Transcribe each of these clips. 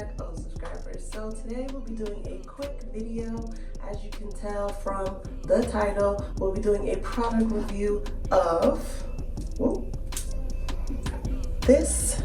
back, subscribers. So today we'll be doing a quick video. As you can tell from the title, we'll be doing a product review of this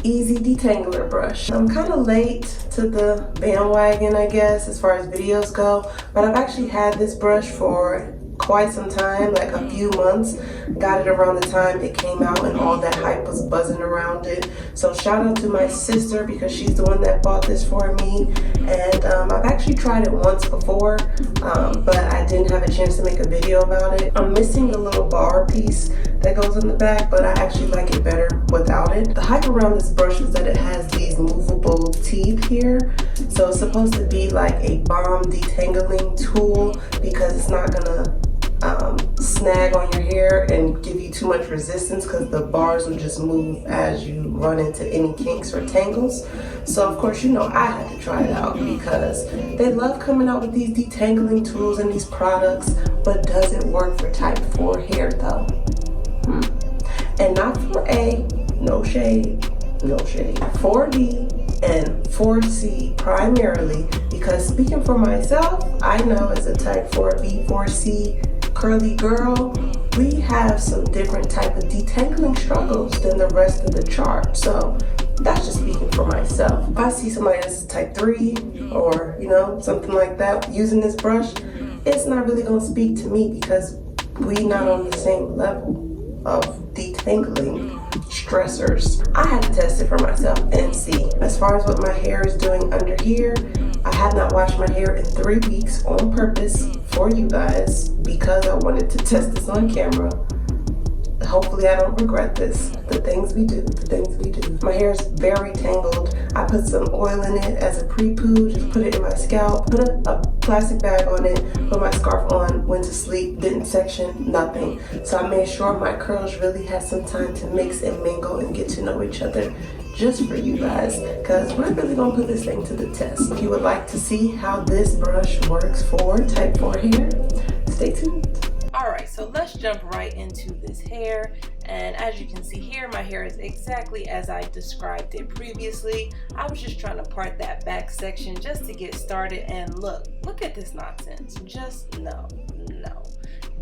Easy Detangler brush. I'm kind of late to the bandwagon, I guess, as far as videos go, but I've actually had this brush for quite some time, like a few months. Got it around the time it came out and all that hype was buzzing around it. So shout out to my sister because she's the one that bought this for me. And I've actually tried it once before, but I didn't have a chance to make a video about it. I'm missing the little bar piece that goes in the back, but I actually like it better without it. The hype around this brush is that it has these movable teeth here. So it's supposed to be like a bomb detangling tool because it's not gonna snag on your hair and give you too much resistance because the bars will just move as you run into any kinks or tangles. So of course, you know, I had to try it out because they love coming out with these detangling tools and these products, but doesn't work for type 4 hair though. And not for A, no shade, 4D and 4C primarily, because speaking for myself, I know as a type 4B, 4C curly girl, we have some different type of detangling struggles than the rest of the chart. So that's just speaking for myself. If I see somebody that's type 3 or, you know, something like that using this brush, it's not really going to speak to me because we not on the same level of detangling stressors. I had to test it for myself and see. As far as what my hair is doing under here, I have not washed my hair in 3 weeks on purpose for you guys because I wanted to test this on camera. Hopefully I don't regret this. The things we do. My hair is very tangled. I put some oil in it as a pre-poo, just put it in my scalp, put a plastic bag on it, put my scarf on, went to sleep, didn't section, nothing. So I made sure my curls really had some time to mix and mingle and get to know each other just for you guys, because we're really gonna put this thing to the test. If you would like to see how this brush works for type 4 hair, stay tuned. Alright, so let's jump right into this hair, and as you can see here, my hair is exactly as I described it previously. I was just trying to part that back section just to get started, and look at this nonsense. Just no.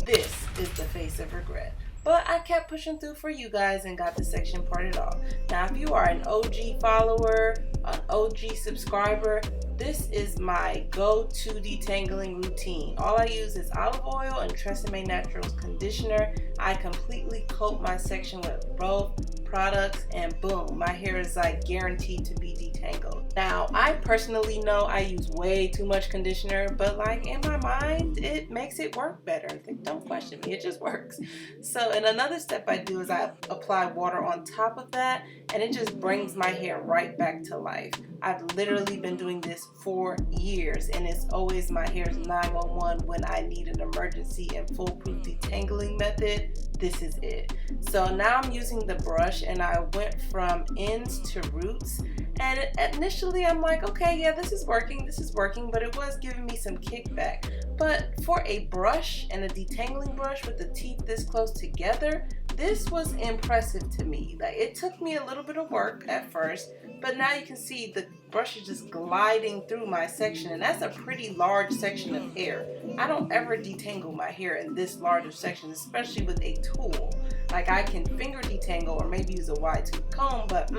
This is the face of regret. But I kept pushing through for you guys and got the section parted off. Now, if you are an OG follower, an OG subscriber, this is my go-to detangling routine. All I use is olive oil and Tresemme Naturals conditioner. I completely coat my section with both products and boom, my hair is like guaranteed to be detangled. Now, I personally know I use way too much conditioner, but like in my mind, it makes it work better. Don't question me, it just works. So, and another step I do is I apply water on top of that, and it just brings my hair right back to life. I've literally been doing this for years, and it's always my hair's 911 when I need an emergency and foolproof detangling method. This is it. So now I'm using the brush, and I went from ends to roots. And initially I'm like, okay, yeah, this is working, but it was giving me some kickback. But for a brush and a detangling brush with the teeth this close together, this was impressive to me. Like, it took me a little bit of work at first, but now you can see the brush is just gliding through my section, and that's a pretty large section of hair. I don't ever detangle my hair in this large of section, especially with a tool. Like, I can finger detangle or maybe use a wide tooth comb, but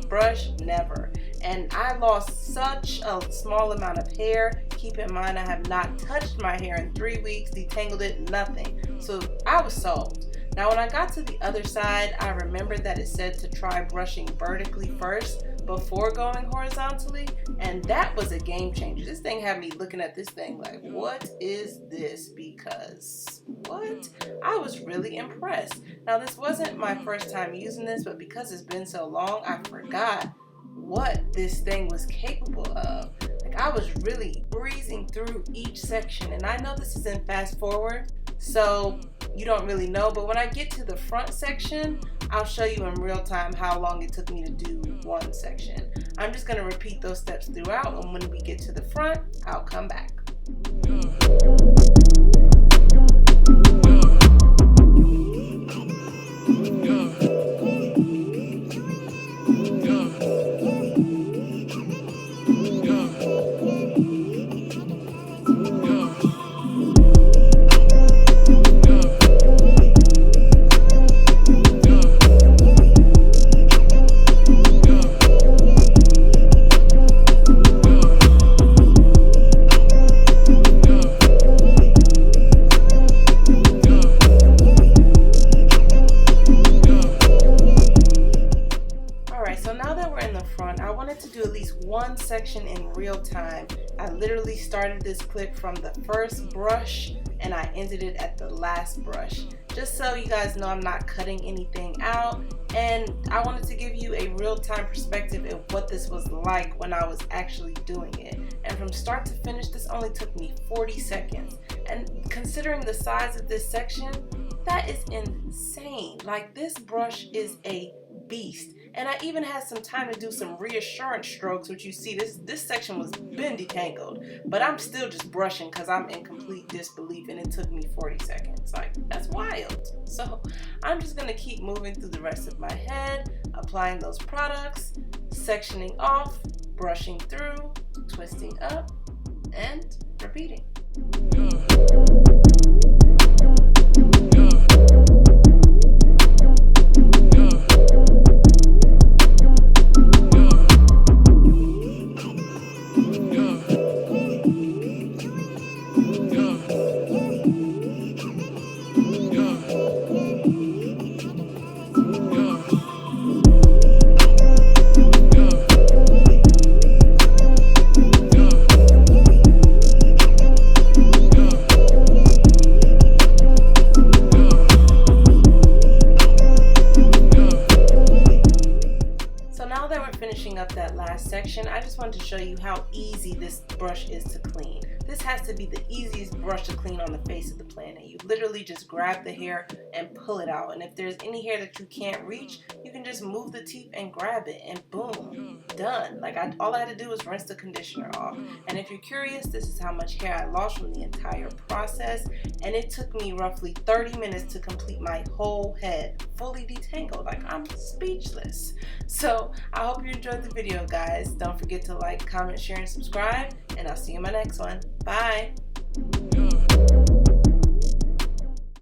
brush, never. And I lost such a small amount of hair. Keep in mind, I have not touched my hair in 3 weeks, detangled it, nothing. So I was sold. Now, when I got to the other side, I remembered that it said to try brushing vertically first before going horizontally, and that was a game changer. This thing had me looking at this thing like, what is this? Because what? I was really impressed. Now, this wasn't my first time using this, but because it's been so long, I forgot what this thing was capable of. Like, I was really breezing through each section, and I know this is in fast forward, so you don't really know, but when I get to the front section, I'll show you in real time how long it took me to do one section. I'm just going to repeat those steps throughout, and when we get to the front, I'll come back. literally started this clip from the first brush and I ended it at the last brush, just so you guys know I'm not cutting anything out. And I wanted to give you a real-time perspective of what this was like when I was actually doing it. And from start to finish, this only took me 40 seconds. And considering the size of this section, that is insane. Like, this brush is a beast. And I even had some time to do some reassurance strokes, which you see this section was been detangled, but I'm still just brushing because I'm in complete disbelief and it took me 40 seconds. Like, that's wild. So I'm just gonna keep moving through the rest of my head, applying those products, sectioning off, brushing through, twisting up, and repeating. Finishing up that last section, I just wanted to show you how easy this brush is to clean. This has to be the easiest brush to clean on the face of the planet. You literally just grab the hair and pull it out, and if there's any hair that you can't reach, you can just move the teeth and grab it, and boom, done. Like, all I had to do was rinse the conditioner off. And if you're curious, this is how much hair I lost from the entire process, and it took me roughly 30 minutes to complete my whole head fully detangled. Like, I'm speechless. So I hope you enjoyed the video, guys. Don't forget to like, comment, share, and subscribe, and I'll see you in my next one. Bye.